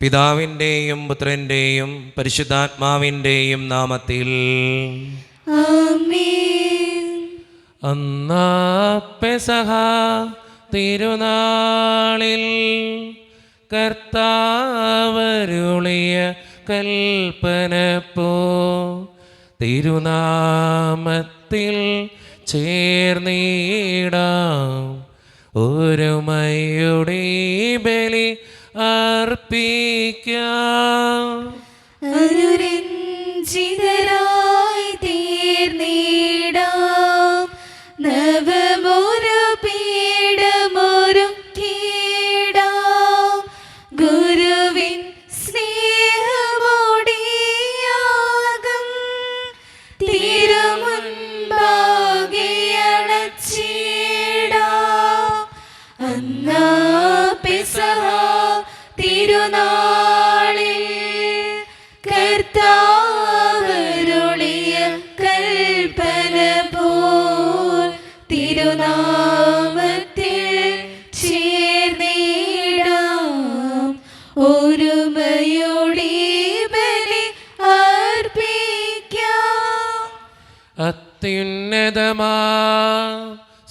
പിതാവിൻ്റെയും പുത്രൻ്റെയും പരിശുദ്ധാത്മാവിൻ്റെയും നാമത്തിൽ ആമേൻ. അന്നാ പെസഹ തിരുനാളിൽ കർത്താവരുളിയ കൽപ്പന പോ തിരുനാമത്തിൽ ചേർന്നിടാം ഒരുമയുടെ ബലി അർപ്പിക്കാം. അനുരഞ്ജിതരായി തീർന്നിടാം നവമൊരു പീഠമൊരുക്കിടാം ഗുരുവിൻ സ്നേഹമോടിയാകം തിരുമുൻപാകെ അണച്ചിടാം. അന്നാ പെസഹ തിരുനാളിൽ കർത്താവരുളിയ കൽപ്പന പോൽ തിരുനാമത്തിൽ ചേർന്നിടാം ഒരുമയോടെ ബലി അർപ്പിക്കാം. അത്യുന്നതമാ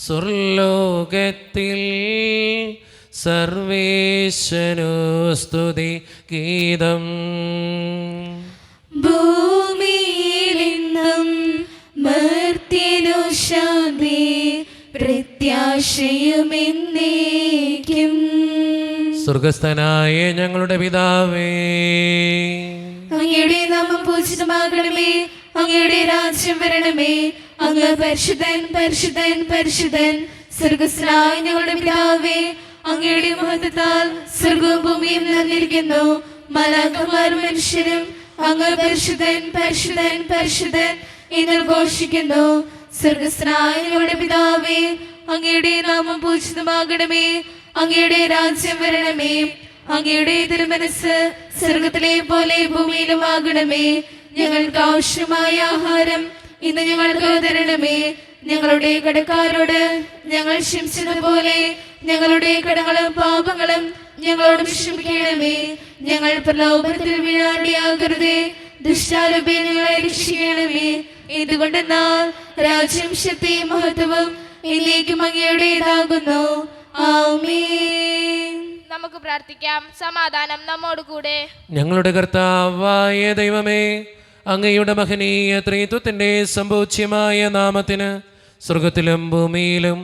സ്വർലോകത്തിൽ സർവേശ്വരോ സ്തുതി ഗീതം. ഭൂമിയിലെന്നും മർത്യനു ശാന്തി പ്രത്യാശയുമെന്നേക്കും. സ്വർഗസ്ഥനായ ഞങ്ങളുടെ പിതാവേ, അങ്ങയുടെ നാമം പൂജിതമാകണമേ, അങ്ങയുടെ രാജ്യം വരണമേ, അങ്ങ് പരിശുദ്ധൻ പരിശുദ്ധൻ പരിശുദ്ധൻ. സ്വർഗസ്ഥനായ ഞങ്ങളുടെ പിതാവേ, അങ്ങയുടെ മഹത്വത്താൽ സ്വർഗവും ഭൂമിയും നിറഞ്ഞിരിക്കുന്നു. മാലാഖമാരും മനുഷ്യരും അങ്ങ് പരിശുദ്ധൻ പരിശുദ്ധൻ പരിശുദ്ധൻ എന്ന് ഘോഷിക്കുന്നു. സ്വർഗസ്ഥനായ ഞങ്ങളുടെ പിതാവേ, അങ്ങയുടെ നാമം പൂജിതമാകണമേ, അങ്ങയുടെ രാജ്യം വരണമേ, അങ്ങയുടെ തിരുമനസ് സ്വർഗത്തിലെ പോലെ ഭൂമിയിലും ആകണമേ. ഞങ്ങൾക്ക് ആവശ്യമായ ആഹാരം ഇന്ന് ഞങ്ങൾക്ക് തരണമേ. ഞങ്ങളുടെ കടക്കാരോട് ഞങ്ങൾ ക്ഷമിച്ചതുപോലെ ഞങ്ങളുടെ കടങ്ങളും പാപങ്ങളും ഞങ്ങളോട് ക്ഷമിക്കണമേ. ഞങ്ങൾ പ്രലോഭനത്തിൽ വീഴാണ്ടിയാകരുതേ, ദുഷ്ടാരൂപേ ഞങ്ങളെ രക്ഷിക്കണമേ. ഇതുകൊണ്ടെന്നാൽ രാജ്യം ശക്തിയും മഹത്വവും എന്നേക്കും അങ്ങയുടേതാകുന്നു. ആമേൻ. നമുക്ക് പ്രാർത്ഥിക്കാം. സമാധാനം നമ്മോട് കൂടെ. ഞങ്ങളുടെ കർത്താവായ ദൈവമേ, അങ്ങയുടെ മഹനീയ ത്രിത്വത്തിൻ്റെ സമ്പൂജ്യമായ നാമത്തിന് സ്വർഗത്തിലും ഭൂമിയിലും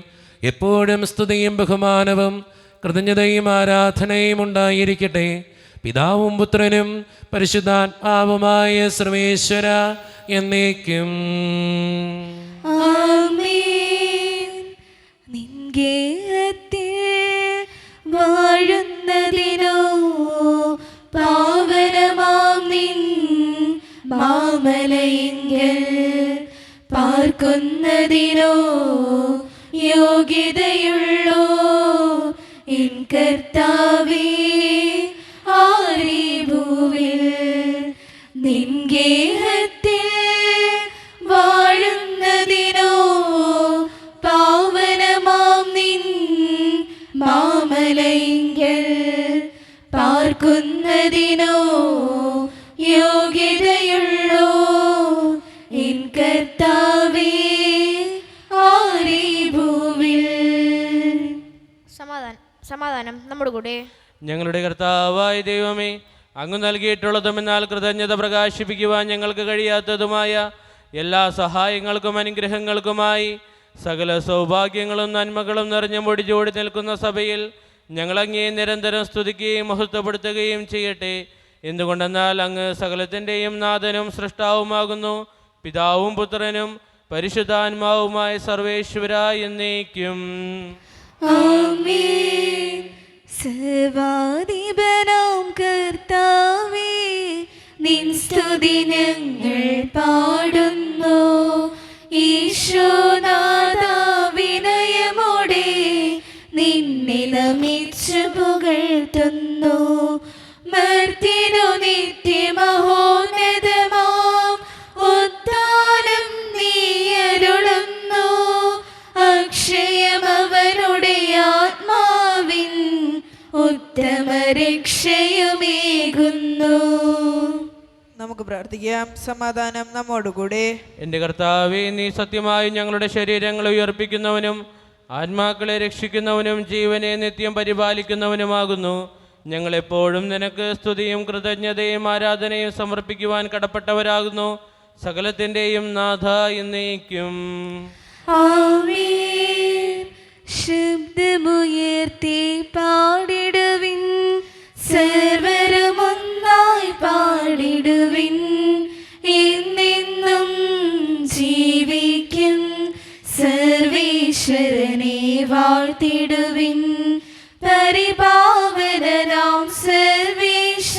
എപ്പോഴും സ്തുതിയും ബഹുമാനവും കൃതജ്ഞതയും ആരാധനയും ഉണ്ടായിരിക്കട്ടെ. പിതാവും പുത്രനും പരിശുദ്ധാത്മാവുമായ സർവേശ്വര എന്നേക്കും. ആമേൻ. നിൻഗേഹത്തിൽ വാഴുന്നതിനോ പാവനമാം നിൻ മാമലയിങ്കൽ പാർക്കുന്നതിനോ യോഗ്യതയുള്ളോ എൻ കർത്താവേ, ആരീ ഭൂവിൽ നിൻഗേഹത്തിൽ വാഴുന്നതിനോ പാവനമാം നിൻ മാമലയിങ്കൽ പാർക്കുന്നതിനോ യോഗ്യതയുള്ളോ എൻ കർത്താവേ, ആരീ ഭൂവിൽ. സമാധാനം നമ്മുടെ കൂടെ. ഞങ്ങളുടെ കർത്താവായ ദൈവമേ, അങ്ങ് നൽകിയിട്ടുള്ളതും എന്നാൽ കൃതജ്ഞത പ്രകാശിപ്പിക്കുവാൻ ഞങ്ങൾക്ക് കഴിയാത്തതുമായ എല്ലാ സഹായങ്ങൾക്കും അനുഗ്രഹങ്ങൾക്കുമായി സകല സൗഭാഗ്യങ്ങളും നന്മകളും നിറഞ്ഞു മുടിചൂടി നിൽക്കുന്ന സഭയിൽ ഞങ്ങളങ്ങേ നിരന്തരം സ്തുതിക്കുകയും മഹത്വപ്പെടുത്തുകയും ചെയ്യട്ടെ. എന്തുകൊണ്ടെന്നാൽ അങ്ങ് സകലത്തിൻ്റെയും നാഥനും സൃഷ്ടാവുമാകുന്നു. പിതാവും പുത്രനും പരിശുദ്ധാത്മാവുമായ സർവേശ്വര എന്നേക്കും. ആമേൻ. സർവാധിപനാം കർത്താവേ, നിൻ സ്തുതി ഞങ്ങൾ പാടുന്നു. ഈശോനാഥാ, വിനയമോടെ നിന്നെ നമിച്ചു പുകഴ്ത്തുന്നു. മർത്യനു നിത്യമഹോന്നതമാം ഉദ്ധാനം നീ അരുളുന്നു. അക്ഷയമവനുടെ ആത്മാവിൻ ഉത്തമരക്ഷയും നൽകുന്നു. നമുക്ക് പ്രാർത്ഥിക്കാം. സമാധാനം നമ്മോടുകൂടെ. എൻ്റെ കർത്താവേ, നീ സത്യമായും ഞങ്ങളുടെ ശരീരങ്ങളെ ഉയർപ്പിക്കുന്നവനും ആത്മാക്കളെ രക്ഷിക്കുന്നവനും ജീവനെ നിത്യം പരിപാലിക്കുന്നവനുമാകുന്നു. ഞങ്ങളെപ്പോഴും നിനക്ക് സ്തുതിയും കൃതജ്ഞതയും ആരാധനയും സമർപ്പിക്കുവാൻ കടപ്പെട്ടവരാകുന്നു. സകലത്തിൻ്റെയും നാഥ എന്നേക്കും. ആമേൻ. ശബ്ദമുയർത്തി പാടിടുവിൻ, സർവരും ഒന്നായി പാടിടുവിൻ. എന്നെന്നും ജീവിക്കും സർവേശ്വരനെ വാഴ്ത്തിടുവിൻ. പരിപാവനനാം സർവേശ,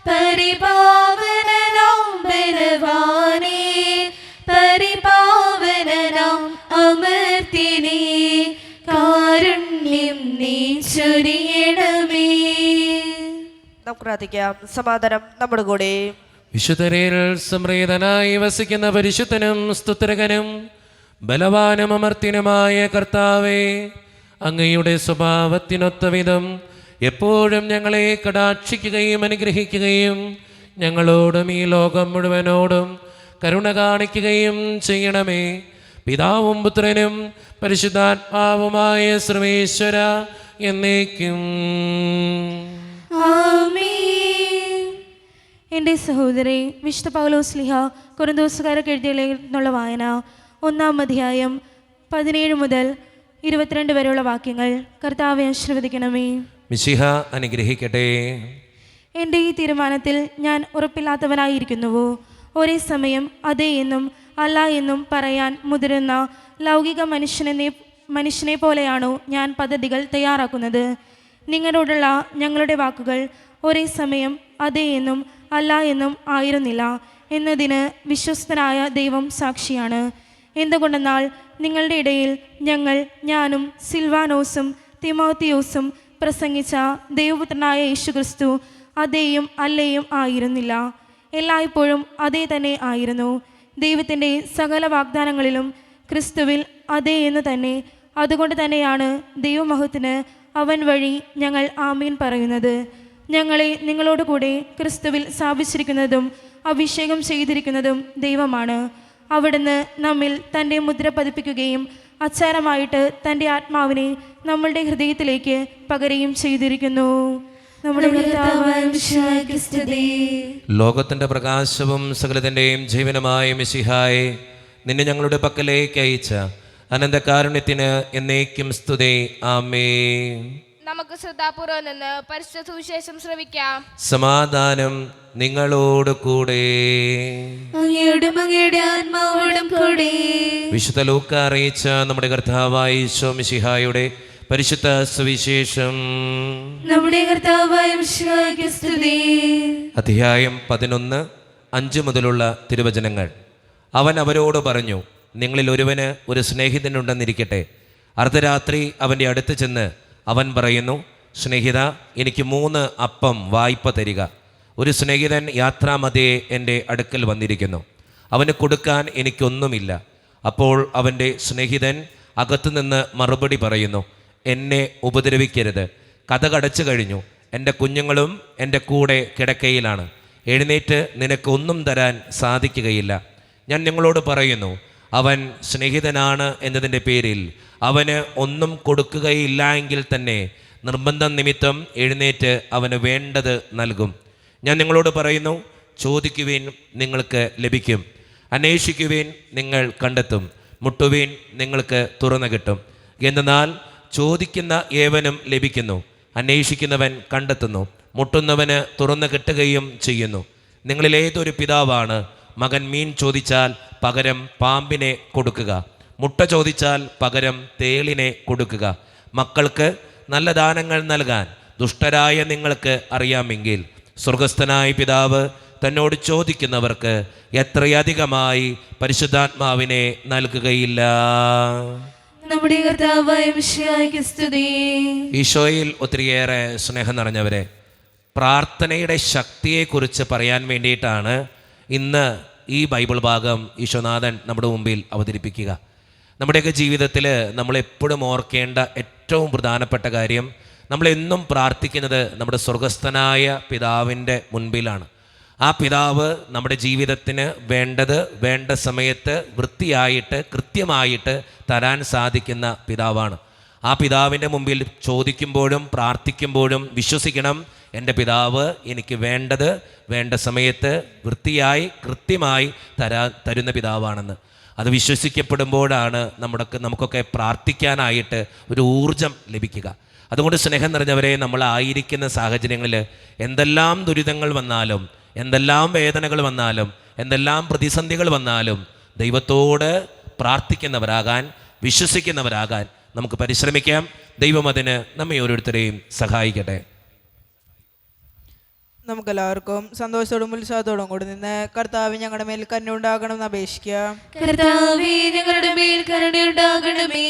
പരിപാവനനാം ബലവാനേ, പരിപാവനനാം അമർത്യനേ, കാരുണ്യം നീ ചൊരിയണമേ. നമുക്ക് പ്രാർത്ഥിക്കാം. സമാധാനം നമ്മുടെ കൂടെ. വിശുദ്ധരിൽ സംപ്രീതനായി വസിക്കുന്ന പരിശുദ്ധനും സ്തുത്രകനും ബലവാനും അമർത്യനുമായ കർത്താവേ, അങ്ങയുടെ സ്വഭാവത്തിനൊത്ത വിധം എപ്പോഴും ഞങ്ങളെ കടാക്ഷിക്കുകയും അനുഗ്രഹിക്കുകയും ഞങ്ങളോടും ഈ ലോകം മുഴുവനോടും കരുണ കാണിക്കുകയും ചെയ്യണമേ. പിതാവും പുത്രനും പരിശുദ്ധാത്മാവുമായ സർവേശ്വര എന്നേക്കും. ആമേൻ. എൻ്റെ സഹോദരി, വിശുദ്ധ പൗലോസ്ലീഹ കൊരിന്തോസുകാർക്ക് എഴുതിയുള്ള വായന 1-ാം അധ്യായം 17 മുതൽ 22 വരെയുള്ള വാക്യങ്ങൾ കർത്താവെ ആശീർവദിക്കണമേ. മിശിഹ അനുഗ്രഹിക്കട്ടെ. എൻ്റെ ഈ തീരുമാനത്തിൽ ഞാൻ ഉറപ്പില്ലാത്തവനായിരിക്കുന്നുവോ? ഒരേ സമയം അതെ എന്നും അല്ല എന്നും പറയാൻ മുതിരുന്ന ലൗകിക മനുഷ്യനെ പോലെയാണോ ഞാൻ പദ്ധതികൾ തയ്യാറാക്കുന്നത്? നിങ്ങളോടുള്ള ഞങ്ങളുടെ വാക്കുകൾ ഒരേ സമയം അതെ എന്നും അല്ല എന്നും ആയിരുന്നില്ല എന്നതിന് വിശ്വസ്തനായ ദൈവം സാക്ഷിയാണ്. എന്തുകൊണ്ടെന്നാൽ നിങ്ങളുടെ ഇടയിൽ ഞാനും സിൽവാനോസും തിമോത്തിയോസും പ്രസംഗിച്ച ദൈവപുത്രനായ യേശുക്രിസ്തു അതേയും അല്ലയും ആയിരുന്നില്ല, എല്ലായ്പ്പോഴും അതേ തന്നെ ആയിരുന്നു. ദൈവത്തിൻ്റെ സകല വാഗ്ദാനങ്ങളിലും ക്രിസ്തുവിൽ അതേ എന്ന് തന്നെ. അതുകൊണ്ട് തന്നെയാണ് ദൈവമഹത്വത്തിന് അവൻ വഴി ഞങ്ങൾ ആമീൻ പറയുന്നത്. ഞങ്ങളെ നിങ്ങളോട് കൂടെ ക്രിസ്തുവിൽ സ്ഥാപിച്ചിരിക്കുന്നതും അഭിഷേകം ചെയ്തിരിക്കുന്നതും ദൈവമാണ്. അവിടുന്ന് നമ്മിൽ തൻ്റെ മുദ്ര പതിപ്പിക്കുകയും അച്ചാരമായിട്ട് തൻ്റെ ആത്മാവിനെ നമ്മളുടെ ഹൃദയത്തിലേക്ക് പകരുകയും ചെയ്തിരിക്കുന്നു. നമ്മുടെ ലോകത്തിന്റെ പ്രകാശവും സകലത്തിന്റെയും ജീവനുമായ മിശിഹായെ, നിന്നെ ഞങ്ങളുടെ പക്കലേക്ക് അയച്ച അനന്തകാരുണ്യത്തിന് എന്നേക്കും സ്തുതി. ആമേൻ. നമുക്ക് ശ്രദ്ധാപൂർവം നിന്ന് പരിശുദ്ധ സുവിശേഷം ശ്രവിക്കാം. സമാധാനം നിങ്ങളോട് കൂടെ. അങ്ങയുടെ ആത്മാവോടും കൂടെ. വിശുദ്ധ ലൂക്ക അറിയിച്ച നമ്മുടെ കർത്താവായ ഈശോ മിശിഹായുടെ പരിശുദ്ധ സുവിശേഷം. നമ്മുടെ കർത്താവായ മിശിഹായ്ക്ക് സ്തുതി. അധ്യായം 11 5 മുതലുള്ള തിരുവചനങ്ങൾ. അവൻ അവരോട് പറഞ്ഞു, നിങ്ങളിൽ ഒരുവന് ഒരു സ്നേഹിതനുണ്ടെന്നിരിക്കട്ടെ. അർദ്ധരാത്രി അവൻ്റെ അടുത്ത് ചെന്ന് അവൻ പറയുന്നു, സ്നേഹിത, എനിക്ക് 3 അപ്പം വായ്പ തരിക. ഒരു സ്നേഹിതൻ യാത്രാമധ്യേ എൻ്റെ അടുക്കൽ വന്നിരിക്കുന്നു, അവന് കൊടുക്കാൻ എനിക്കൊന്നുമില്ല. അപ്പോൾ അവൻ്റെ സ്നേഹിതൻ അകത്തുനിന്ന് മറുപടി പറയുന്നു, എന്നെ ഉപദ്രവിക്കരുത്, കതകടച്ചു കഴിഞ്ഞു, എൻ്റെ കുഞ്ഞുങ്ങളും എൻ്റെ കൂടെ കിടക്കയിലാണ്, എഴുന്നേറ്റ് നിനക്ക് ഒന്നും തരാൻ സാധിക്കുകയില്ല. ഞാൻ നിങ്ങളോട് പറയുന്നു, അവൻ സ്നേഹിതനാണ് എന്നതിൻ്റെ പേരിൽ അവന് ഒന്നും കൊടുക്കുകയില്ല എങ്കിൽ തന്നെ നിർബന്ധം നിമിത്തം എഴുന്നേറ്റ് അവന് വേണ്ടത് നൽകും. ഞാൻ നിങ്ങളോട് പറയുന്നു, ചോദിക്കുവിൻ, നിങ്ങൾക്ക് ലഭിക്കും, അന്വേഷിക്കുവിൻ, നിങ്ങൾ കണ്ടെത്തും, മുട്ടുവിൻ, നിങ്ങൾക്ക് തുറന്നു കിട്ടും. എന്നാൽ ചോദിക്കുന്ന ഏവനും ലഭിക്കുന്നു, അന്വേഷിക്കുന്നവൻ കണ്ടെത്തുന്നു, മുട്ടുന്നവന് തുറന്നു കിട്ടുകയും ചെയ്യുന്നു. നിങ്ങളിലേതൊരു പിതാവാണ് മകൻ മീൻ ചോദിച്ചാൽ പകരം പാമ്പിനെ കൊടുക്കുക, മുട്ട ചോദിച്ചാൽ പകരം തേളിനെ കൊടുക്കുക? മക്കൾക്ക് നല്ല ദാനങ്ങൾ നൽകാൻ ദുഷ്ടരായ നിങ്ങൾക്ക് അറിയാമെങ്കിൽ സ്വർഗസ്ഥനായ പിതാവ് തന്നോട് ചോദിക്കുന്നവർക്ക് എത്രയധികമായി പരിശുദ്ധാത്മാവിനെ നൽകുകയില്ല. നമ്മുടെ കർത്താവായ മിശിഹായ്ക്ക് സ്തുതി. ഈശോയിൽ ഒത്തിരിയേറെ സ്നേഹം നിറഞ്ഞവരെ, പ്രാർത്ഥനയുടെ ശക്തിയെക്കുറിച്ച് പറയാൻ വേണ്ടിയിട്ടാണ് ഇന്ന് ഈ ബൈബിൾ ഭാഗം ഈശോനാഥൻ നമ്മുടെ മുമ്പിൽ അവതരിപ്പിക്കുക. നമ്മുടെയൊക്കെ ജീവിതത്തിൽ നമ്മളെപ്പോഴും ഓർക്കേണ്ട ഏറ്റവും പ്രധാനപ്പെട്ട കാര്യം, നമ്മളെന്നും പ്രാർത്ഥിക്കുന്നത് നമ്മുടെ സ്വർഗസ്ഥനായ പിതാവിൻ്റെ മുൻപിലാണ്. ആ പിതാവ് നമ്മുടെ ജീവിതത്തിന് വേണ്ടത് വേണ്ട സമയത്ത് വൃത്തിയായിട്ട് കൃത്യമായിട്ട് തരാൻ സാധിക്കുന്ന പിതാവാണ്. ആ പിതാവിൻ്റെ മുമ്പിൽ ചോദിക്കുമ്പോഴും പ്രാർത്ഥിക്കുമ്പോഴും വിശ്വസിക്കണം, എൻ്റെ പിതാവ് എനിക്ക് വേണ്ടത് വേണ്ട സമയത്ത് വൃത്തിയായി കൃത്യമായി തരുന്ന പിതാവാണെന്ന്. അത് വിശ്വസിക്കപ്പെടുമ്പോഴാണ് നമുക്കൊക്കെ പ്രാർത്ഥിക്കാനായിട്ട് ഒരു ഊർജം ലഭിക്കുക. അതുകൊണ്ട് സ്നേഹം നിറഞ്ഞവരെ, നമ്മളായിരിക്കുന്ന സാഹചര്യങ്ങളിൽ എന്തെല്ലാം ദുരിതങ്ങൾ വന്നാലും, എന്തെല്ലാം വേദനകൾ വന്നാലും, എന്തെല്ലാം പ്രതിസന്ധികൾ വന്നാലും ദൈവത്തോട് പ്രാർത്ഥിക്കുന്നവരാകാൻ, വിശ്വസിക്കുന്നവരാകാൻ നമുക്ക് പരിശ്രമിക്കാം. ദൈവം അതിന് നമ്മെ ഓരോരുത്തരെയും സഹായിക്കട്ടെ. നമുക്കെല്ലാവർക്കും സന്തോഷത്തോടും ഉത്സാഹത്തോടും കൂടി നിന്ന് കർത്താവ് ഞങ്ങളുടെ മേൽ കരുണയുണ്ടാകണം എന്ന് അപേക്ഷിക്കാം. കർത്താവേ, ഞങ്ങളുടെ മേൽ കരുണയുണ്ടാകണമേ.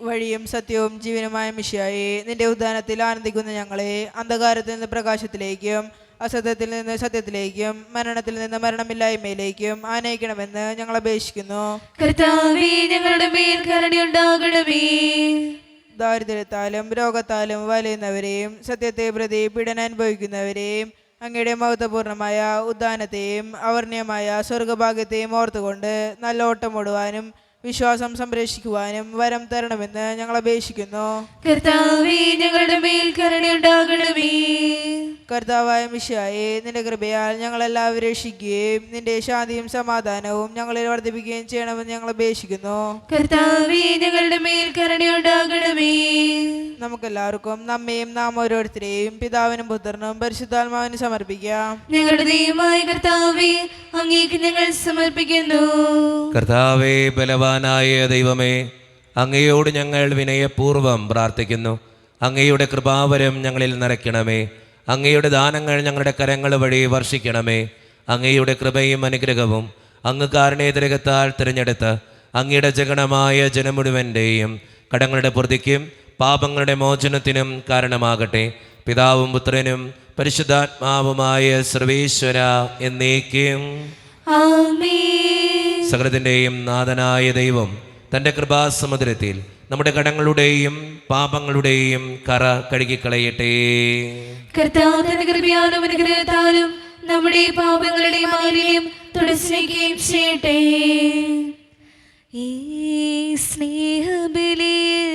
വഴിയും സത്യവും ജീവനുമായ മിശിഹായേ, നിന്റെ ഉദ്യാനത്തിൽ ആനന്ദിക്കുന്ന ഞങ്ങളെ അന്ധകാരത്തിൽ നിന്ന് പ്രകാശത്തിലേക്കും അസത്യത്തിൽ നിന്ന് സത്യത്തിലേക്കും മരണത്തിൽ നിന്ന് മരണമില്ലായ്മയിലേക്കും ആനയിക്കണമെന്ന് ഞങ്ങൾ അപേക്ഷിക്കുന്നു. കർത്താവേ, ഞങ്ങളുടെ മേൽ കരുണയുണ്ടാകണമേ. ദാരിദ്ര്യത്താലും രോഗത്താലും വലയുന്നവരെയും സത്യത്തെ പ്രതി പീഡന അനുഭവിക്കുന്നവരെയും അങ്ങയുടെ മഹത്വപൂർണമായ ഉദ്യാനത്തെയും അവർണ്ണയമായ സ്വർഗഭാഗ്യത്തെയും ഓർത്തുകൊണ്ട് നല്ല ഓട്ടമോടുവാനും വിശ്വാസം സംരക്ഷിക്കുവാനും വരം തരണമെന്ന് ഞങ്ങൾ അപേക്ഷിക്കുന്നു. കർത്താവേ, ഞങ്ങളുടെ മേൽ കരുണയുണ്ടാകണമേ. കർത്താവായ മിശിഹായേ, നിന്റെ കൃപയാൽ ഞങ്ങളെല്ലാവരും രക്ഷിക്കുകയും നിന്റെ ശാന്തിയും സമാധാനവും ഞങ്ങളിൽ വർദ്ധിപ്പിക്കുകയും ചെയ്യണമെന്ന് ഞങ്ങൾ അപേക്ഷിക്കുന്നു. കർത്താവേ, ഞങ്ങളുടെ മേൽ കരുണയുണ്ടാകണമേ. നമുക്കെല്ലാവർക്കും നമ്മയും നാം ഓരോരുത്തരെയും പിതാവിനും പുത്രനും പരിശുദ്ധാത്മാവിനും സമർപ്പിക്കാം. ഞങ്ങളുടെ ദൈവമായ കർത്താവേ, അങ്ങേക്ക് ഞങ്ങൾ സമർപ്പിക്കുന്നു. കർത്താവേ, ബലവാനായ ദൈവമേ, അങ്ങയോട് ഞങ്ങൾ വിനയപൂർവ്വം പ്രാർത്ഥിക്കുന്നു. അങ്ങയുടെ കൃപാവരം ഞങ്ങളിൽ നിറയ്ക്കണമേ. അങ്ങയുടെ ദാനങ്ങൾ ഞങ്ങളുടെ കരങ്ങൾ വഴി വർഷിക്കണമേ. അങ്ങയുടെ കൃപയും അനുഗ്രഹവും അങ്ങ് കാരുണ്യതിരകത്താൽ തിരഞ്ഞെടുത്ത് അങ്ങയുടെ ജഗണമായ ജനം മുഴുവൻ്റെയും കടങ്ങളുടെ പൂർത്തിക്കും പാപങ്ങളുടെ മോചനത്തിനും കാരണമാകട്ടെ. പിതാവും പുത്രനും പരിശുദ്ധാത്മാവുമായ സർവേശ്വര എന്നേക്കും ആമേൻ. സകലത്തിൻ്റെയും നാഥനായ ദൈവം തൻ്റെ കൃപാസമുദ്രത്തിൽ നമ്മുടെ കടങ്ങളുടെയും പാപങ്ങളുടെയും കറ കഴുകിക്കളയട്ടെ. കർത്താവ് തന്റെ കൃപയാലും അനുഗ്രഹത്താലും നമ്മുടെ പാപങ്ങളുടെ മാലിന്യം തുടച്ചിരിക്കുകയും ചെയ്യട്ടെ. ഈ സ്നേഹബലിയിൽ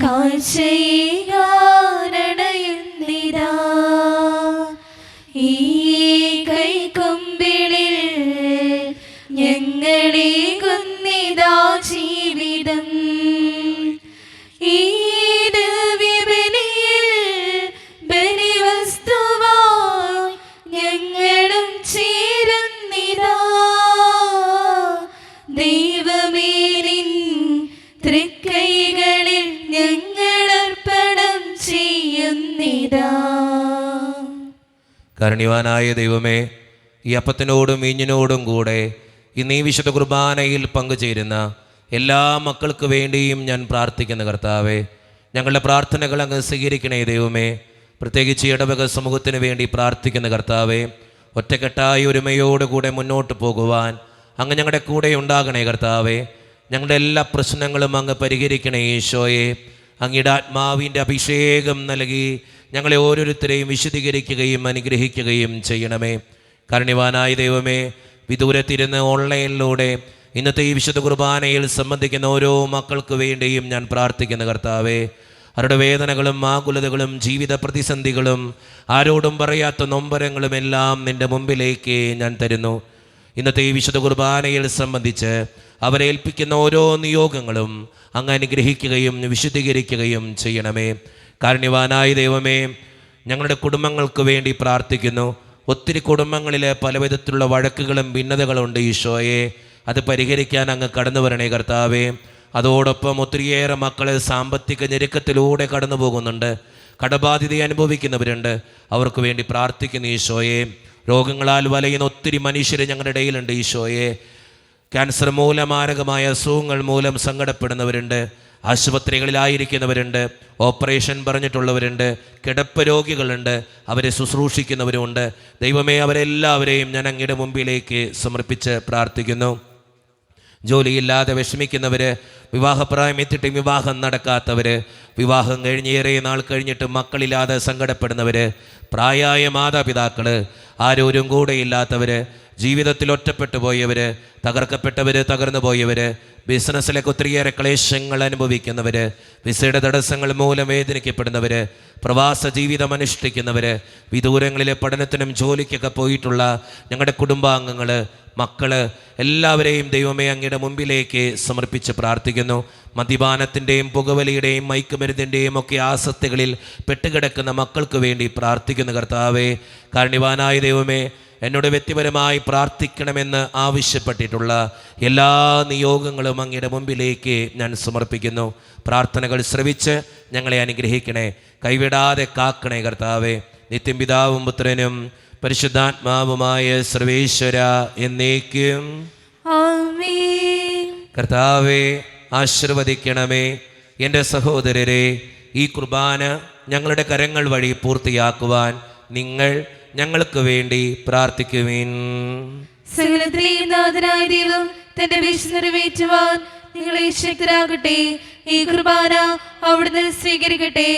കാഴ്ചയാനണയുന്നിതാ, ഈ കൈക്കൊമ്പിളിൽ ഞങ്ങളെ കുന്നിതാ ജീവിതം. ഈ ദിവ്യബലിയിൽ ബലിവസ്തുവായി ഞങ്ങളും ചേരുന്നിതാ. ദൈവമേ, നിൻ തൃക്കൈകളിൽ ഞങ്ങൾ അർപ്പണം ചെയ്യുന്നിതാ. കാരുണ്യവാനായ ദൈവമേ, ഈ അപ്പത്തിനോടും വീഞ്ഞിനോടും കൂടെ ഇന്ന് ഈ വിശുദ്ധ കുർബാനയിൽ പങ്കുചേരുന്ന എല്ലാ മക്കൾക്ക് വേണ്ടിയും ഞാൻ പ്രാർത്ഥിക്കുന്ന കർത്താവേ, ഞങ്ങളുടെ പ്രാർത്ഥനകൾ അങ്ങ് സ്വീകരിക്കണേ ദൈവമേ. പ്രത്യേകിച്ച് ഇടവക സമൂഹത്തിന് വേണ്ടി പ്രാർത്ഥിക്കുന്ന കർത്താവേ, ഒറ്റക്കെട്ടായി ഒരുമയോടുകൂടെ മുന്നോട്ട് പോകുവാൻ അങ്ങ് ഞങ്ങളുടെ കൂടെ ഉണ്ടാകണേ കർത്താവേ. ഞങ്ങളുടെ എല്ലാ പ്രശ്നങ്ങളും അങ്ങ് പരിഹരിക്കണേ ഈശോയെ. അങ്ങയുടെ ആത്മാവിൻ്റെ അഭിഷേകം നൽകി ഞങ്ങളെ ഓരോരുത്തരെയും വിശദീകരിക്കുകയും അനുഗ്രഹിക്കുകയും ചെയ്യണമേ. കാരുണ്യവാനായ ദൈവമേ, വിദൂരത്തിരുന്ന് ഓൺലൈനിലൂടെ ഇന്നത്തെ ഈ വിശുദ്ധ കുർബാനയിൽ സംബന്ധിക്കുന്ന ഓരോ മക്കൾക്ക് വേണ്ടിയും ഞാൻ പ്രാർത്ഥിക്കുന്ന കർത്താവേ, അവരുടെ വേദനകളും ആകുലതകളും ജീവിത പ്രതിസന്ധികളും ആരോടും പറയാത്ത നൊമ്പരങ്ങളും എല്ലാം നിൻ്റെ മുമ്പിലേക്ക് ഞാൻ തരുന്നു. ഇന്നത്തെ ഈ വിശുദ്ധ കുർബാനയിൽ സംബന്ധിച്ച് അവരെ ഏൽപ്പിക്കുന്ന ഓരോ നിയോഗങ്ങളും അങ്ങ് അനുഗ്രഹിക്കുകയും വിശുദ്ധീകരിക്കുകയും ചെയ്യണമേ. കാരുണ്യവാനായ ദൈവമേ, ഞങ്ങളുടെ കുടുംബങ്ങൾക്ക് വേണ്ടി പ്രാർത്ഥിക്കുന്നു. ഒത്തിരി കുടുംബങ്ങളിൽ പലവിധത്തിലുള്ള വഴക്കുകളും ഭിന്നതകളുണ്ട് ഈശോയെ. അത് പരിഹരിക്കാൻ അങ്ങ് കടന്നു വരണേ കർത്താവേ. അതോടൊപ്പം ഒത്തിരിയേറെ മക്കൾ സാമ്പത്തിക ഞെരുക്കത്തിലൂടെ കടന്നു പോകുന്നുണ്ട്, കടബാധ്യത അനുഭവിക്കുന്നവരുണ്ട്. അവർക്ക് വേണ്ടി പ്രാർത്ഥിക്കുന്നു ഈശോയെ. രോഗങ്ങളാൽ വലയുന്ന ഒത്തിരി മനുഷ്യർ ഞങ്ങളുടെ ഇടയിലുണ്ട് ഈശോയെ. ക്യാൻസർ മൂലം, മാരകമായ അസുഖങ്ങൾ മൂലം സങ്കടപ്പെടുന്നവരുണ്ട്, ആശുപത്രികളിലായിരിക്കുന്നവരുണ്ട്, ഓപ്പറേഷൻ പറഞ്ഞിട്ടുള്ളവരുണ്ട്, കിടപ്പ് രോഗികളുണ്ട്, അവരെ ശുശ്രൂഷിക്കുന്നവരുമുണ്ട്. ദൈവമേ, അവരെല്ലാവരെയും ഞാൻ അങ്ങയുടെ മുമ്പിലേക്ക് സമർപ്പിച്ച് പ്രാർത്ഥിക്കുന്നു. ജോലിയില്ലാതെ വിഷമിക്കുന്നവർ, വിവാഹപ്രായം എത്തിയിട്ട് വിവാഹം നടക്കാത്തവർ, വിവാഹം കഴിഞ്ഞ് ഏറെ നാൾ കഴിഞ്ഞിട്ട് മക്കളില്ലാതെ സങ്കടപ്പെടുന്നവർ, പ്രായമായ മാതാപിതാക്കൾ, ആരോരും കൂടെയില്ലാത്തവർ, ജീവിതത്തിൽ ഒറ്റപ്പെട്ടു പോയവർ, തകർക്കപ്പെട്ടവർ, തകർന്നു പോയവർ, ബിസിനസ്സിലേക്ക് ഒത്തിരിയേറെ ക്ലേശങ്ങൾ അനുഭവിക്കുന്നവർ, വിസയുടെ തടസ്സങ്ങൾ മൂലം വേദനിക്കപ്പെടുന്നവർ, പ്രവാസ ജീവിതം അനുഷ്ഠിക്കുന്നവർ, വിദൂരങ്ങളിലെ പഠനത്തിനും ജോലിക്കൊക്കെ പോയിട്ടുള്ള ഞങ്ങളുടെ കുടുംബാംഗങ്ങൾ, മക്കള്, എല്ലാവരെയും ദൈവമേ അങ്ങയുടെ മുമ്പിലേക്ക് സമർപ്പിച്ച് പ്രാർത്ഥിക്കുന്നു. മദ്യപാനത്തിൻ്റെയും പുകവലിയുടെയും മയക്കുമരുന്നിൻ്റെയും ഒക്കെ ആസക്തികളിൽ പെട്ടുകിടക്കുന്ന മക്കൾക്ക് വേണ്ടി പ്രാർത്ഥിക്കുന്നു കർത്താവേ. കാരുണ്യവാനായ ദൈവമേ, എന്നോട് വ്യക്തിപരമായി പ്രാർത്ഥിക്കണമെന്ന് ആവശ്യപ്പെട്ടിട്ടുള്ള എല്ലാ നിയോഗങ്ങളും അങ്ങയുടെ മുമ്പിലേക്ക് ഞാൻ സമർപ്പിക്കുന്നു. പ്രാർത്ഥനകൾ ശ്രവിച്ച് ഞങ്ങളെ അനുഗ്രഹിക്കണേ, കൈവിടാതെ കാക്കണേ കർത്താവേ. നിത്യം പിതാവും പുത്രനും പരിശുദ്ധാത്മാവുമായ സർവേശ്വര എന്നേക്കും ആമേൻ. കർത്താവെ ആശീർവദിക്കണമേ. എൻ്റെ സഹോദരരെ, ഈ കുർബാന ഞങ്ങളുടെ കരങ്ങൾ വഴി പൂർത്തിയാക്കുവാൻ നിങ്ങൾ ഞങ്ങൾക്ക് വേണ്ടി പ്രാർത്ഥിക്കുവിൻ. സകലത്തിലെയും നാഥനായ ദൈവം തന്റെ വിശുദ്ധ നിറവേറ്റുവാൻ നിങ്ങളെ ശക്തരാകട്ടെ. ഈ കുർബാന അവിടുന്ന് സ്വീകരിക്കട്ടെ.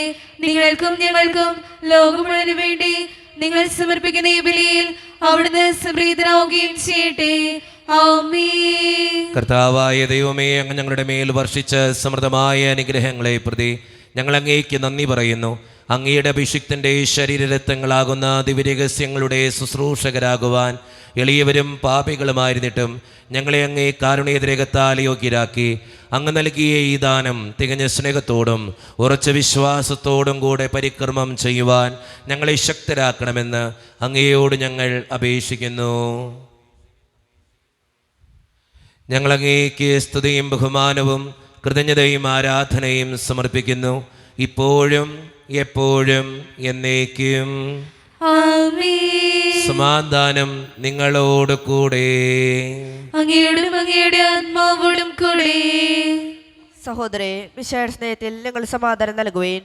നിങ്ങൾക്കും ഞങ്ങൾക്കും ലോകം മുഴുവനു വേണ്ടി നിങ്ങൾ സമർപ്പിക്കുന്ന ഈ ബലിയിൽ അവിടുന്ന് സംപ്രീതനാവുകയും ചെയ്യട്ടെ. ആമേൻ. കർത്താവായ ദൈവമേ, അങ്ങ് ഞങ്ങളുടെ മേൽ വർഷിച്ച സമൃദ്ധമായ അനുഗ്രഹങ്ങളെ പ്രതി ഞങ്ങൾ അങ്ങേക്ക് നന്ദി പറയുന്നു. അങ്ങയുടെ അഭിഷിക്തൻ്റെ ശരീരരത്നങ്ങളാകുന്ന ദിവ്യരഹസ്യങ്ങളുടെ ശുശ്രൂഷകരാകുവാൻ എളിയവരും പാപികളുമായിരുന്നിട്ടും ഞങ്ങളെ അങ്ങേ കാരുണ്യരേഖത്താൽ യോഗ്യരാക്കി. അങ്ങ് നൽകിയ ഈ ദാനം തികഞ്ഞ സ്നേഹത്തോടും ഉറച്ച വിശ്വാസത്തോടും കൂടെ പരിക്രമം ചെയ്യുവാൻ ഞങ്ങളെ ശക്തരാക്കണമെന്ന് അങ്ങയോട് ഞങ്ങൾ അപേക്ഷിക്കുന്നു. ഞങ്ങൾ അങ്ങേക്ക് സ്തുതിയും ബഹുമാനവും കൃതജ്ഞതയും ആരാധനയും സമർപ്പിക്കുന്നു, ഇപ്പോഴും എപ്പോഴും എന്നേക്കും. ആമേൻ. സമാധാനം നിങ്ങളോട് കൂടെ. അങ്ങയോടും അങ്ങയുടെ ആത്മാവോടും കൂടെ. സഹോദരേ, വിശേഷ സ്നേഹത്തിൽ നിങ്ങൾ സമാധാനം നൽകുവേൻ.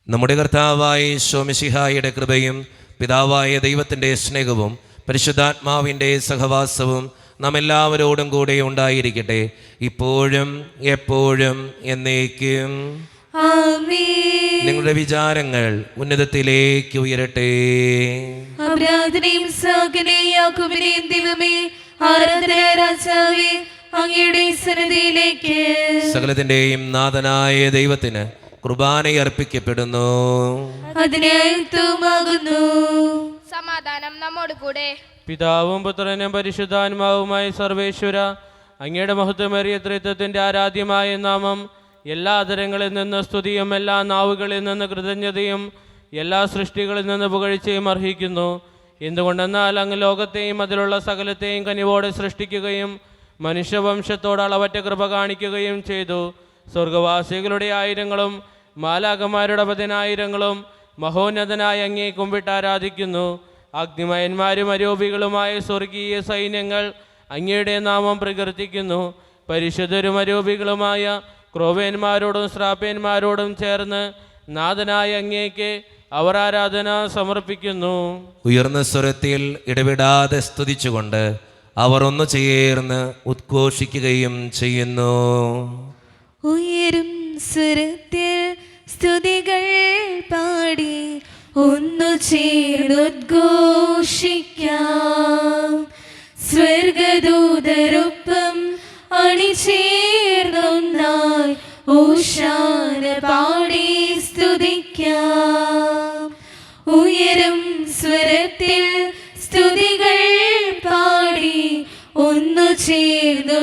നമ്മുടെ കർത്താവായ യേശു മിശിഹായുടെ കൃപയും പിതാവായ ദൈവത്തിൻ്റെ സ്നേഹവും പരിശുദ്ധാത്മാവിൻ്റെ സഹവാസവും നാം എല്ലാവരോടും കൂടെ ഉണ്ടായിരിക്കട്ടെ, ഇപ്പോഴും എപ്പോഴും എന്നേക്കും. ആമേൻ. നിങ്ങളുടെ വിചാരങ്ങൾ ഉന്നതത്തിലേക്ക് ഉയരട്ടെ. അബ്രാഹത്തിനെയും ഇസ്ഹാക്കിനെയും യാക്കോബിനെയും ദൈവമേ, ആരാധനായ രാജാവേ, അങ്ങയുടെ സന്നിധിയിലേക്ക് സകലത്തിൻ്റെയും നാഥനായ ദൈവത്തിന് കുർബാനയർപ്പിക്കപ്പെടുന്നു. അതിനെ യുക്തവുമാകുന്നു. സമാധാനം നമ്മോട് കൂടെ. പിതാവും പുത്രനും പരിശുദ്ധാത്മാവുമായ സർവേശ്വര, അങ്ങയുടെ മഹത്വമേറിയ ത്രിത്വത്തിൻ്റെ ആരാധ്യമായ നാമം എല്ലാ ആദരങ്ങളിൽ നിന്ന് സ്തുതിയും എല്ലാ നാവുകളിൽ നിന്ന് കൃതജ്ഞതയും എല്ലാ സൃഷ്ടികളിൽ നിന്ന് പുകഴ്ചയും അർഹിക്കുന്നു. എന്തുകൊണ്ടെന്നാൽ അങ്ങ് ലോകത്തെയും അതിലുള്ള സകലത്തെയും കനിവോടെ സൃഷ്ടിക്കുകയും മനുഷ്യവംശത്തോട് അളവറ്റ കൃപ കാണിക്കുകയും ചെയ്തു. സ്വർഗവാസികളുടെ ആയിരങ്ങളും മാലാഖമാരുടെ 10,000ങ്ങളും മഹോന്നതനായ അങ്ങേ കുമ്പിട്ട് ആരാധിക്കുന്നു. അഗ്നിമയന്മാരും അരൂപികളുമായ സ്വർഗീയ സൈന്യങ്ങൾ അങ്ങയുടെ നാമം പ്രകീർത്തിക്കുന്നു. പരിശുദ്ധരും അരൂപികളുമായ ക്രോവേന്മാരോടും ശ്രാപ്യന്മാരോടും ചേർന്ന് നാഥനായ അങ്ങേക്ക് അവർ ആരാധന സമർപ്പിക്കുന്നു. ഉയർന്ന സ്വരത്തിൽ ഇടവിടാതെ സ്തുതിച്ചുകൊണ്ട് അവർ ഒന്നു ചേർന്ന് ഉദ്ഘോഷിക്കുകയും ചെയ്യുന്നു. ഉയരും സ്വരത്തിൽ സ്തുതികൾ പാടി ഒന്നു ചേർന്നുദ്ഘോഷിക്കാം. സ്വർഗദൂതരൊപ്പം അണിചേർന്നൊന്നായി ഓശാന പാടി സ്തുതിക്കാം. ഉയരും സ്വരത്തിൽ സ്തുതികൾ പാടി ഒന്നു ചേർന്നുദ്ഘോഷിക്കാം.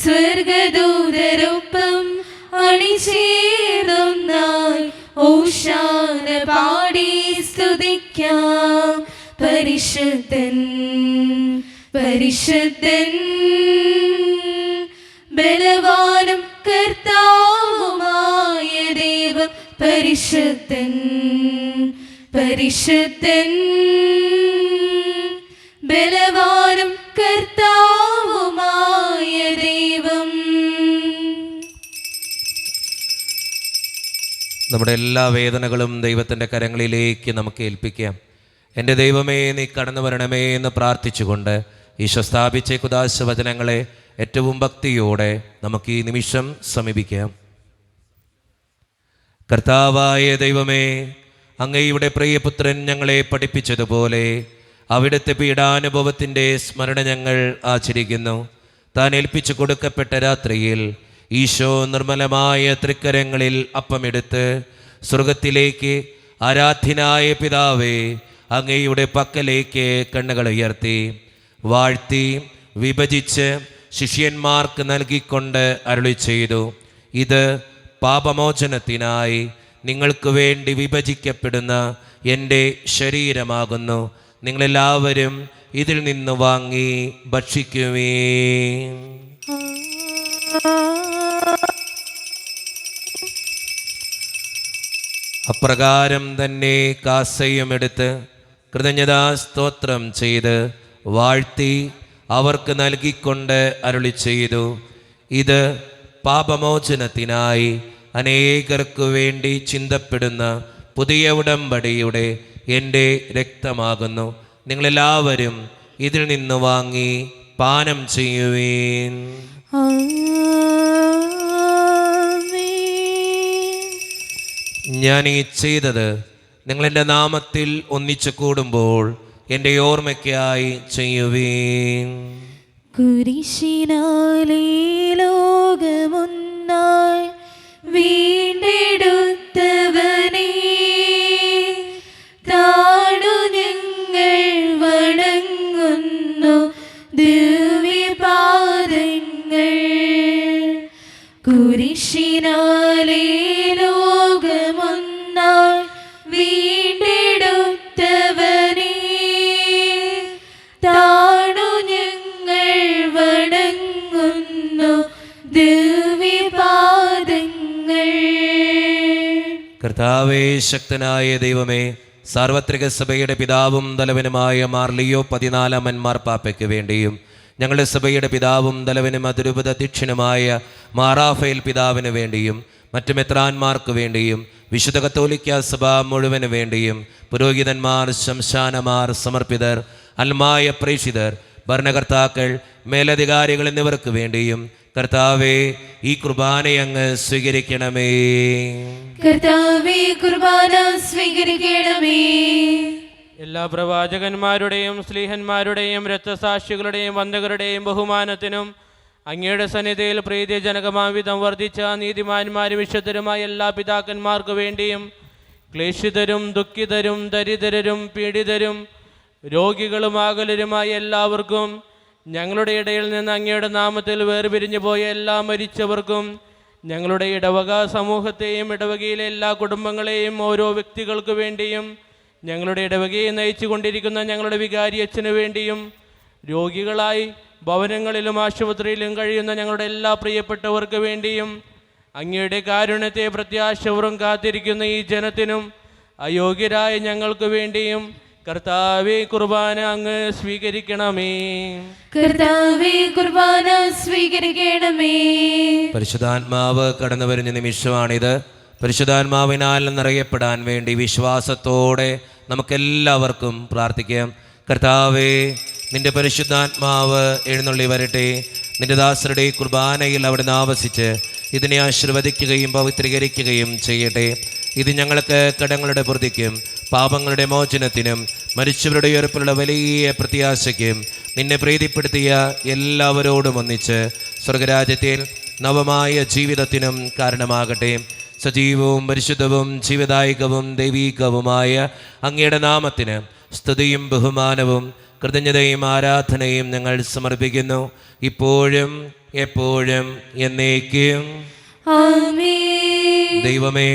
സ്വർഗദൂതരൊപ്പം അണിചേർന്നൊന്നായി ഓശാന പാടി സ്തുതിക്കാം. പരിശുദ്ധൻ പരിശുദ്ധൻ ബലവാനും കർത്താവുമായ ദൈവം പരിശുദ്ധൻ പരിശുദ്ധൻ ബലവാനും കർത്താവുമായ ദൈവം. നമ്മുടെ എല്ലാ വേദനകളും ദൈവത്തിൻ്റെ കരങ്ങളിലേക്ക് നമുക്ക് ഏൽപ്പിക്കാം. എൻ്റെ ദൈവമേ, നീ കടന്നു വരണമേ എന്ന് പ്രാർത്ഥിച്ചുകൊണ്ട് ഈശോ സ്ഥാപിച്ച കുദാശ വചനങ്ങളെ ഏറ്റവും ഭക്തിയോടെ നമുക്ക് ഈ നിമിഷം സമീപിക്കാം. കർത്താവായ ദൈവമേ, അങ്ങയുടെ പ്രിയപുത്രൻ ഞങ്ങളെ പഠിപ്പിച്ചതുപോലെ അവിടുത്തെ പീഡാനുഭവത്തിൻ്റെ സ്മരണ ഞങ്ങൾ ആചരിക്കുന്നു. താൻ ഏൽപ്പിച്ചു കൊടുക്കപ്പെട്ട രാത്രിയിൽ ഈശോ നിർമ്മലമായ തൃക്കരങ്ങളിൽ അപ്പമെടുത്ത് സ്വർഗത്തിലേക്ക് ആരാധ്യനായ പിതാവേ അങ്ങയുടെ പക്കലേക്ക് കണ്ണുകൾ ഉയർത്തി വാഴ്ത്തി വിഭജിച്ച് ശിഷ്യന്മാർക്ക് നൽകിക്കൊണ്ട് അരുളി ചെയ്തു, ഇത് പാപമോചനത്തിനായി നിങ്ങൾക്ക് വേണ്ടി വിഭജിക്കപ്പെടുന്ന എൻ്റെ ശരീരമാകുന്നു. നിങ്ങളെല്ലാവരും ഇതിൽ നിന്ന് വാങ്ങി ഭക്ഷിക്കുവേ. അപ്രകാരം തന്നെ കാസയും എടുത്ത് കൃതജ്ഞതാ സ്തോത്രം ചെയ്ത് വാഴ്ത്തി അവർക്ക് നൽകിക്കൊണ്ട് അരുളി ചെയ്തു, ഇത് പാപമോചനത്തിനായി അനേകർക്കു വേണ്ടി ചിന്തപ്പെടുന്ന പുതിയ ഉടമ്പടിയുടെ എൻ്റെ രക്തമാകുന്നു. നിങ്ങളെല്ലാവരും ഇതിൽ നിന്ന് വാങ്ങി പാനം ചെയ്യുവീൻ. ഞാൻ ഈ ചെയ്തത് നിങ്ങളെൻ്റെ നാമത്തിൽ ഒന്നിച്ചു കൂടുമ്പോൾ എൻ്റെ ഓർമ്മയ്ക്കായി ചെയ്യുവീൻ. കുരിശിനാലേ ലോകമൊന്നായി വീണ്ടെടുത്തവനേ, താണു ഞങ്ങൾ വണങ്ങുന്നു ദിവ്യപാദങ്ങൾ. കുരിശിനാലേ ലോകമൊന്നായി വീണ്ടെടുത്തവനേ, താണു ഞങ്ങൾ വണങ്ങുന്നു ദിവ്യപാദങ്ങൾ. കർത്താവേ, ശക്തനായ ദൈവമേ, സാർവത്രിക സഭയുടെ പിതാവും തലവനുമായ മാർ ലിയോ 14 മാർപ്പാപ്പയ്ക്ക് വേണ്ടിയും ഞങ്ങളുടെ സഭയുടെ പിതാവും തലവനും അതിരൂപത അധ്യക്ഷനുമായ മാറാഫേൽ പിതാവിന് വേണ്ടിയും മറ്റു മെത്രാന്മാർക്ക് വേണ്ടിയും വിശുദ്ധ കത്തോലിക്ക സഭ മുഴുവന് വേണ്ടിയും പുരോഹിതന്മാർ, ശംശാനമാർ, സമർപ്പിതർ, അൽമായ പ്രേക്ഷിതർ, ഭരണകർത്താക്കൾ, മേലധികാരികൾ എന്നിവർക്ക് വേണ്ടിയും കർത്താവേ, ഈ കുർബാനയങ്ങ് സ്വീകരിക്കണമേ. കർത്താവേ, കുർബാന സ്വീകരിക്കണമേ. എല്ലാ പ്രവാചകന്മാരുടെയും സ്ലീഹന്മാരുടെയും രക്തസാക്ഷികളുടെയും വന്ദകരുടെയും ബഹുമാനത്തിനും അങ്ങയുടെ സന്നിധിയിൽ പ്രീതിജനകമാം വിധം വർദ്ധിച്ച നീതിമാന്മാരും വിശുദ്ധരുമായ എല്ലാ പിതാക്കന്മാർക്കു വേണ്ടിയും ക്ലേശിതരും ദുഃഖിതരും ദരിദ്രരും പീഡിതരും രോഗികളും ആകുലരുമായ എല്ലാവർക്കും ഞങ്ങളുടെ ഇടയിൽ നിന്ന് അങ്ങയുടെ നാമത്തിൽ വേർപിരിഞ്ഞു പോയ എല്ലാ മരിച്ചവർക്കും ഞങ്ങളുടെ ഇടവക സമൂഹത്തെയും ഇടവകയിലെ എല്ലാ കുടുംബങ്ങളെയും ഓരോ വ്യക്തികൾക്ക് വേണ്ടിയും ഞങ്ങളുടെ ഇടവകയെ നയിച്ചു കൊണ്ടിരിക്കുന്ന ഞങ്ങളുടെ വികാരി അച്ഛനു വേണ്ടിയും രോഗികളായി ഭവനങ്ങളിലും ആശുപത്രിയിലും കഴിയുന്ന ഞങ്ങളുടെ എല്ലാ പ്രിയപ്പെട്ടവർക്ക് വേണ്ടിയും അങ്ങയുടെ കാരുണ്യത്തെ പ്രത്യാശപൂർവ്വം കാത്തിരിക്കുന്ന ഈ ജനത്തിനും അയോഗ്യരായ ഞങ്ങൾക്ക് വേണ്ടിയും കർത്താവേ, കുർബാന അങ്ങ് സ്വീകരിക്കണമേ. കർത്താവേ, കുർബാന സ്വീകരിക്കണമേ. പരിശുദ്ധാത്മാവ് കടന്നു വരുന്ന നിമിഷമാണിത്. പരിശുദ്ധാത്മാവിനാൽ നിറയപ്പെടാൻ വേണ്ടി വിശ്വാസത്തോടെ നമുക്കെല്ലാവർക്കും പ്രാർത്ഥിക്കാം. കർത്താവേ, നിന്റെ പരിശുദ്ധാത്മാവ് എഴുന്നള്ളി വരട്ടെ. നിന്റെ ദാസരുടെ കുർബാനയിൽ അവിടുന്ന് ആവസിച്ച് ഇതിനെ ആശീർവദിക്കുകയും പവിത്രീകരിക്കുകയും ചെയ്യട്ടെ. ഇത് ഞങ്ങൾക്ക് കടങ്ങളുടെ പ്രതിക്കും പാപങ്ങളുടെ മോചനത്തിനും മരിച്ചവരുടെ ഉയർപ്പിലുള്ള വലിയ പ്രത്യാശയ്ക്കും നിന്നെ പ്രീതിപ്പെടുത്തിയ എല്ലാവരോടും ഒന്നിച്ച് സ്വർഗരാജ്യത്തിൽ നവമായ ജീവിതത്തിനും കാരണമാകട്ടെ. സജീവവും പരിശുദ്ധവും ജീവദായകവും ദൈവീകവുമായ അങ്ങയുടെ നാമത്തിന് സ്തുതിയും ബഹുമാനവും കൃതജ്ഞതയും ആരാധനയും ഞങ്ങൾ സമർപ്പിക്കുന്നു, ഇപ്പോഴും എപ്പോഴും എന്നേക്കും. ആമേൻ. ദൈവമേ,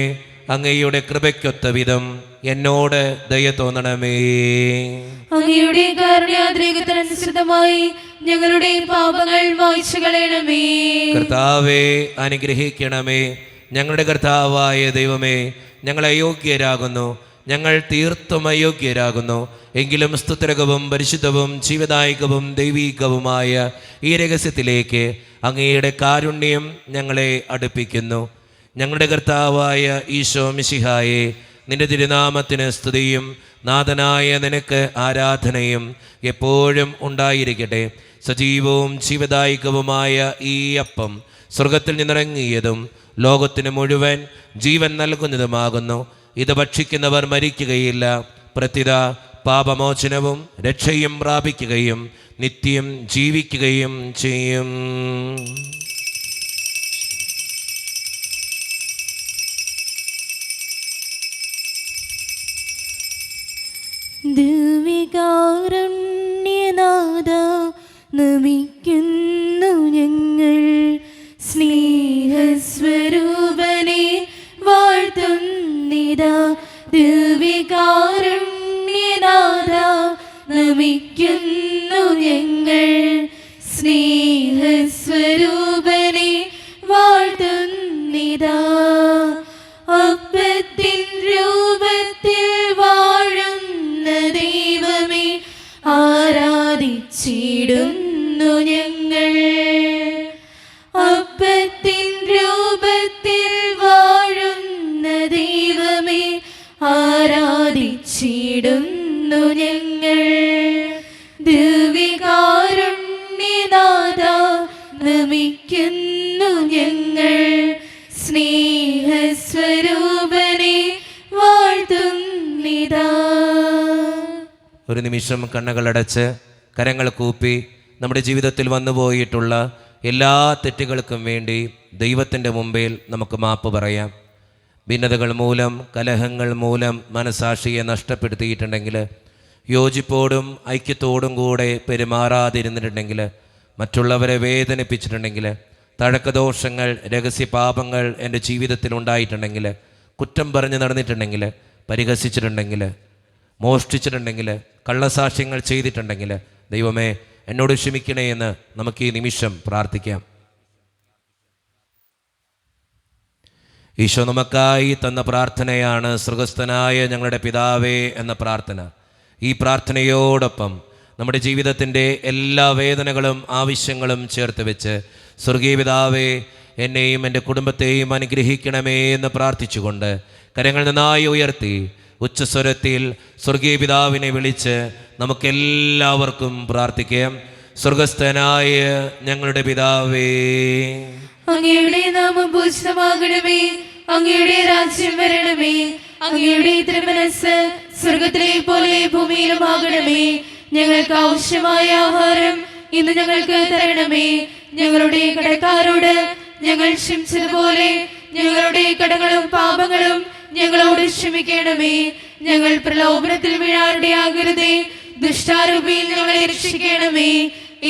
അങ്ങയുടെ കൃപയ്ക്കൊത്ത വിധം എന്നോട് ദയ തോന്നണമേ. അങ്ങയുടെ കാരുണ്യാദ്രേകത്തിനനുസൃതമായി ഞങ്ങളുടെ പാപങ്ങൾ മായ്ച്ചു കളയണമേ. കർത്താവേ, അനുഗ്രഹിക്കണമേ. ഞങ്ങളുടെ കർത്താവായ ദൈവമേ, ഞങ്ങൾ അയോഗ്യരാകുന്നു, ഞങ്ങൾ തീർത്തും അയോഗ്യരാകുന്നു. എങ്കിലും സ്തുത്യർഹവും പരിശുദ്ധവും ജീവദായകവും ദൈവീകവുമായ ഈ രഹസ്യത്തിലേക്ക് അങ്ങയുടെ കാരുണ്യം ഞങ്ങളെ അടുപ്പിക്കുന്നു. ഞങ്ങളുടെ കർത്താവായ ഈശോ മിശിഹായെ, നിന്റെ തിരുനാമത്തിന് സ്തുതിയും നാഥനായ നിനക്ക് ആരാധനയും എപ്പോഴും ഉണ്ടായിരിക്കട്ടെ. സജീവവും ജീവദായകവുമായ ഈ അപ്പം സ്വർഗത്തിൽ നിന്നിറങ്ങിയതും ലോകത്തിന് മുഴുവൻ ജീവൻ നൽകുന്നതുമാകുന്നു. ഇത് ഭക്ഷിക്കുന്നവർ മരിക്കുകയില്ല, പ്രത്യുത പാപമോചനവും രക്ഷയും പ്രാപിക്കുകയും നിത്യം ജീവിക്കുകയും ചെയ്യും. ദിവ്യകാരുണ്യനാഥ, നമിക്കുന്നു ഞങ്ങൾ. സ്നേഹസ്വരൂപനെ വാഴ്ത്തുന്നിതാ. ദിവ്യകാരുണ്യനാഥ, നമിക്കുന്നു ഞങ്ങൾ. സ്നേഹസ്വരൂപനെ വാഴ്ത്തുന്നിതാ. അപ്പത്തിൻ രൂപത്തിൽ വാഴുന്ന ദൈവമേ, ആരാധിച്ചിടുന്നു ഞങ്ങൾ. അപ്പത്തിൻ രൂപത്തിൽ വാഴുന്ന ദൈവമേ, ആരാധിച്ചിടുന്നു ഞങ്ങൾ. ദിവ്യകാരുണ്യനാഥ, നമിക്കുന്നു ഞങ്ങൾ. സ്നേഹസ്വരൂപനെ വാഴ്ത്തുന്നിതാ. ഒരു നിമിഷം കണ്ണുകളടച്ച് കരങ്ങൾ കൂപ്പി നമ്മുടെ ജീവിതത്തിൽ വന്നുപോയിട്ടുള്ള എല്ലാ തെറ്റുകൾക്കും വേണ്ടി ദൈവത്തിൻ്റെ മുമ്പിൽ നമുക്ക് മാപ്പ് പറയാം. ഭിന്നതകൾ മൂലം, കലഹങ്ങൾ മൂലം മനസാക്ഷിയെ നഷ്ടപ്പെടുത്തിയിട്ടുണ്ടെങ്കിൽ, യോജിപ്പോടും ഐക്യത്തോടും കൂടെ പെരുമാറാതിരുന്നിട്ടുണ്ടെങ്കിൽ, മറ്റുള്ളവരെ വേദനിപ്പിച്ചിട്ടുണ്ടെങ്കിൽ, തഴക്കദോഷങ്ങൾ, രഹസ്യപാപങ്ങൾ എൻ്റെ ജീവിതത്തിൽ ഉണ്ടായിട്ടുണ്ടെങ്കിൽ, കുറ്റം പറഞ്ഞ് നടന്നിട്ടുണ്ടെങ്കിൽ, പരിഹസിച്ചിട്ടുണ്ടെങ്കിൽ, മോഷ്ടിച്ചിട്ടുണ്ടെങ്കിൽ, കള്ളസാക്ഷ്യങ്ങൾ ചെയ്തിട്ടുണ്ടെങ്കിൽ, ദൈവമേ എന്നോട് ക്ഷമിക്കണേ എന്ന് നമുക്ക് ഈ നിമിഷം പ്രാർത്ഥിക്കാം. ഈശോ നമുക്കായി തന്ന പ്രാർത്ഥനയാണ് സ്വർഗസ്ഥനായ ഞങ്ങളുടെ പിതാവേ എന്ന പ്രാർത്ഥന. ഈ പ്രാർത്ഥനയോടൊപ്പം നമ്മുടെ ജീവിതത്തിൻ്റെ എല്ലാ വേദനകളും ആവശ്യങ്ങളും ചേർത്ത് വെച്ച്, സ്വർഗീയ പിതാവേ, എന്നെയും എൻ്റെ കുടുംബത്തെയും അനുഗ്രഹിക്കണമേ എന്ന് പ്രാർത്ഥിച്ചുകൊണ്ട് കരങ്ങൾ നന്നായി ഉയർത്തി ഉച്ചസ്വരത്തിൽ സ്വർഗീയ പിതാവിനെ വിളിച്ച് നമുക്കെല്ലാവർക്കും പ്രാർത്ഥിക്കാം. സ്വർഗസ്ഥനായ ഞങ്ങളുടെ പിതാവേ, അങ്ങയുടെ നാമം പൂജിതമാകണമേ. അങ്ങയുടെ രാജ്യം വരണമേ. അങ്ങയുടെ തിരുമനസ്സ് സ്വർഗത്തിലെ പോലെ ഭൂമിയിലുമാകണമേ. ഞങ്ങൾക്ക് ആവശ്യമായ ആഹാരം ഇന്ന് ഞങ്ങൾക്ക് തരണമേ. ഞങ്ങളുടെ കടക്കാരോട് ഞങ്ങൾ ക്ഷമിച്ചതുപോലെ ഞങ്ങളുടെ കടങ്ങളും പാപങ്ങളും ഞങ്ങളോട് ക്ഷമിക്കണമേ. ഞങ്ങൾ പ്രലോഭനത്തിൽ വീഴാനിടയാകരുതേ. ദുഷ്ടാരൂപിയിൽ ഞങ്ങളെ രക്ഷിക്കണമേ.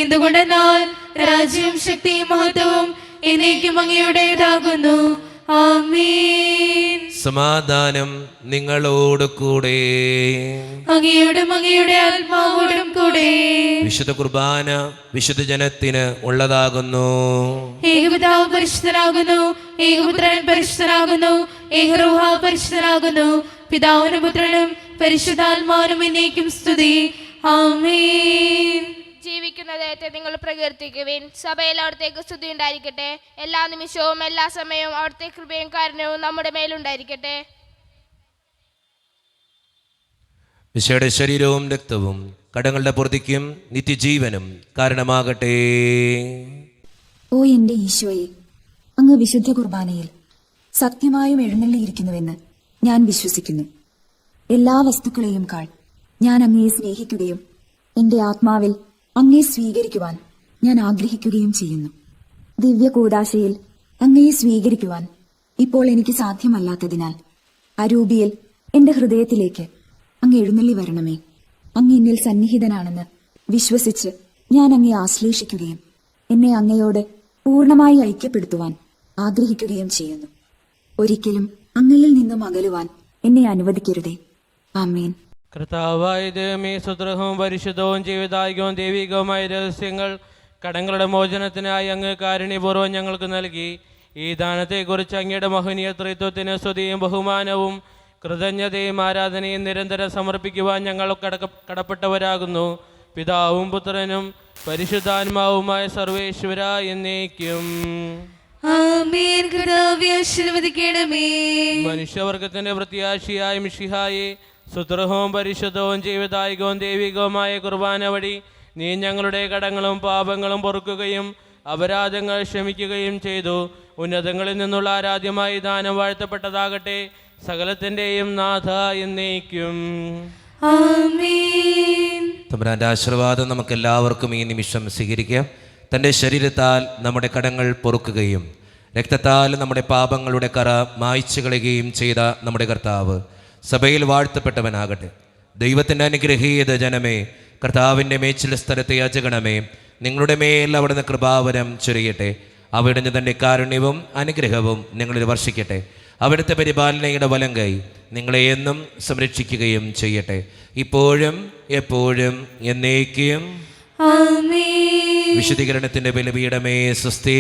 എന്തുകൊണ്ടെന്നാൽ രാജ്യവും ശക്തിയും മഹത്വവും എന്നേക്കും അങ്ങയുടേതാകുന്നു. ആമേൻ. സമാധാനം നിങ്ങളോട് കൂടെ. അങ്ങയോടും അങ്ങയുടെ ആത്മാവോടും കൂടെ. വിശുദ്ധ കുർബാന വിശുദ്ധ ജനത്തിന് ഉള്ളതാകുന്നു. ഏകപിതാവ് പരിശുദ്ധനാകുന്നു. ഏകപുത്രൻ പരിശുദ്ധനാകുന്നു. ഏകരൂഹ പരിശുദ്ധനാകുന്നു. പിതാവിനും പുത്രനും പരിശുദ്ധാത്മാവിനും എന്നേക്കും സ്തുതി. ആമേൻ. ജീവിക്കുന്ന ദൈവത്തെ നിങ്ങൾ പ്രകീർത്തിക്കുവിൻ. സഭയിൽ അവിടത്തേക്ക് സ്തുതി ഉണ്ടായിരിക്കട്ടെ. എല്ലാ നിമിഷവും എല്ലാ സമയവും അവിടുത്തെ കൃപയും കാരുണ്യവും നമ്മുടെ മേലുണ്ടായിരിക്കട്ടെ. വിശയുടെ ശരീരവും രക്തവും കടങ്ങളുടെ പൊറുതിക്കും നിത്യജീവനും കാരണമാകട്ടെ. ഓ എന്റെ ഈശോയെ, അങ്ങ് വിശുദ്ധ കുർബാനയിൽ സത്യമായും എഴുന്നള്ളിയിരിക്കുന്നുവെന്ന് ഞാൻ വിശ്വസിക്കുന്നു. എല്ലാ വസ്തുക്കളെയും കാൾ ഞാൻ അങ്ങയെ സ്നേഹിക്കുകയും എന്റെ ആത്മാവിൽ അങ്ങയെ സ്വീകരിക്കുവാൻ ഞാൻ ആഗ്രഹിക്കുകയും ചെയ്യുന്നു. ദിവ്യ കൂദാശയിൽ അങ്ങയെ സ്വീകരിക്കുവാൻ ഇപ്പോൾ എനിക്ക് സാധ്യമല്ലാത്തതിനാൽ അരൂപിയിൽ എന്റെ ഹൃദയത്തിലേക്ക് അങ്ങ് എഴുന്നള്ളി വരണമേ. അങ്ങ് എന്നിൽ സന്നിഹിതനാണെന്ന് വിശ്വസിച്ച് ഞാൻ അങ്ങയെ ആശ്ലേഷിക്കുകയും എന്നെ അങ്ങയോട് പൂർണ്ണമായി ഐക്യപ്പെടുത്തുവാൻ ആഗ്രഹിക്കുകയും ചെയ്യുന്നു. ഒരിക്കലും അങ്ങയിൽ നിന്നും അകലുവാൻ എന്നെ അനുവദിക്കരുതേ. ആമേൻ. കർത്താവായ ദൈവമേ, സുദ്രഹവും പരിശുദ്ധവും ജീവിതായികവും ദൈവികവുമായ രഹസ്യങ്ങൾ കടങ്ങളുടെ മോചനത്തിനായി അങ്ങ് കാരുണ്യപൂർവ്വം ഞങ്ങൾക്ക് നൽകി. ഈ ദാനത്തെക്കുറിച്ച് അങ്ങയുടെ മഹനീയ ത്രിത്വത്തിന് സ്തുതിയും ബഹുമാനവും കൃതജ്ഞതയും ആരാധനയും നിരന്തരം സമർപ്പിക്കുവാൻ ഞങ്ങൾ കടപ്പെട്ടവരാകുന്നു. പിതാവും പുത്രനും പരിശുദ്ധാത്മാവുമായ സർവേശ്വര എന്നേക്കും. ആമേൻ. കർത്താവേ, ആശീർവദിക്കണമേ. മനുഷ്യവർഗത്തിന്റെ പ്രത്യാശയായ മിശിഹായെ, സുത്രഹവും പരിശുദ്ധവും ജീവദായകവും ദൈവികവുമായ കുർബാന വഴി നീ ഞങ്ങളുടെ കടങ്ങളും പാപങ്ങളും പൊറുക്കുകയും അപരാധങ്ങൾ ക്ഷമിക്കുകയും ചെയ്തു. ഉന്നതങ്ങളിൽ നിന്നുള്ള ആരാധ്യമായ ദാനം വാഴ്ത്തപ്പെട്ടതാകട്ടെ. സകലത്തിൻ്റെയും നാഥ എന്നേക്കും. ആമേൻ. തമ്പുരാന്റെ ആശീർവാദം നമുക്ക് എല്ലാവർക്കും ഈ നിമിഷം സ്വീകരിക്കാം. തൻ്റെ ശരീരത്താൽ നമ്മുടെ കടങ്ങൾ പൊറുക്കുകയും രക്തത്താൽ നമ്മുടെ പാപങ്ങളുടെ കറ മായ്ച്ചു കളയുകയും ചെയ്ത നമ്മുടെ കർത്താവ് സഭയിൽ വാഴ്ത്തപ്പെട്ടവനാകട്ടെ. ദൈവത്തിൻ്റെ അനുഗ്രഹീത ജനമേ, കർത്താവിൻ്റെ മേച്ചിൽ സ്ഥലത്തെ യാചകണമേ, നിങ്ങളുടെ മേൽ അവിടുന്ന് കൃപാവരം ചൊരിയട്ടെ. അവിടുന്ന് തൻ്റെ കാരുണ്യവും അനുഗ്രഹവും നിങ്ങളിൽ വർഷിക്കട്ടെ. അവിടുത്തെ പരിപാലനയുടെ വലം കൈ നിങ്ങളെ എന്നും സംരക്ഷിക്കുകയും ചെയ്യട്ടെ, ഇപ്പോഴും എപ്പോഴും എന്നേക്കും. ആമേൻ. വിശുദ്ധീകരണത്തിന്റെ ബലിപീഠമേ സ്വസ്തി.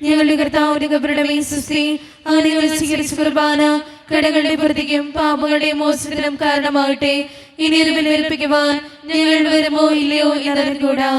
ഞങ്ങളുടെ കർത്താവിന്റെ കബറിടമേ സ്വസ്തി. അങ്ങനെ ഞങ്ങൾ സ്വീകരിച്ച കുർബാന കടകളുടെ പ്രതിക്കും പാപങ്ങളുടെ മോചനത്തിനും കാരണമാകട്ടെ. ഇനി ഒരു ബലിയർപ്പിക്കുവാൻ ഞങ്ങൾ വരുമോ ഇല്ലയോ എന്നറിഞ്ഞുകൂടാ.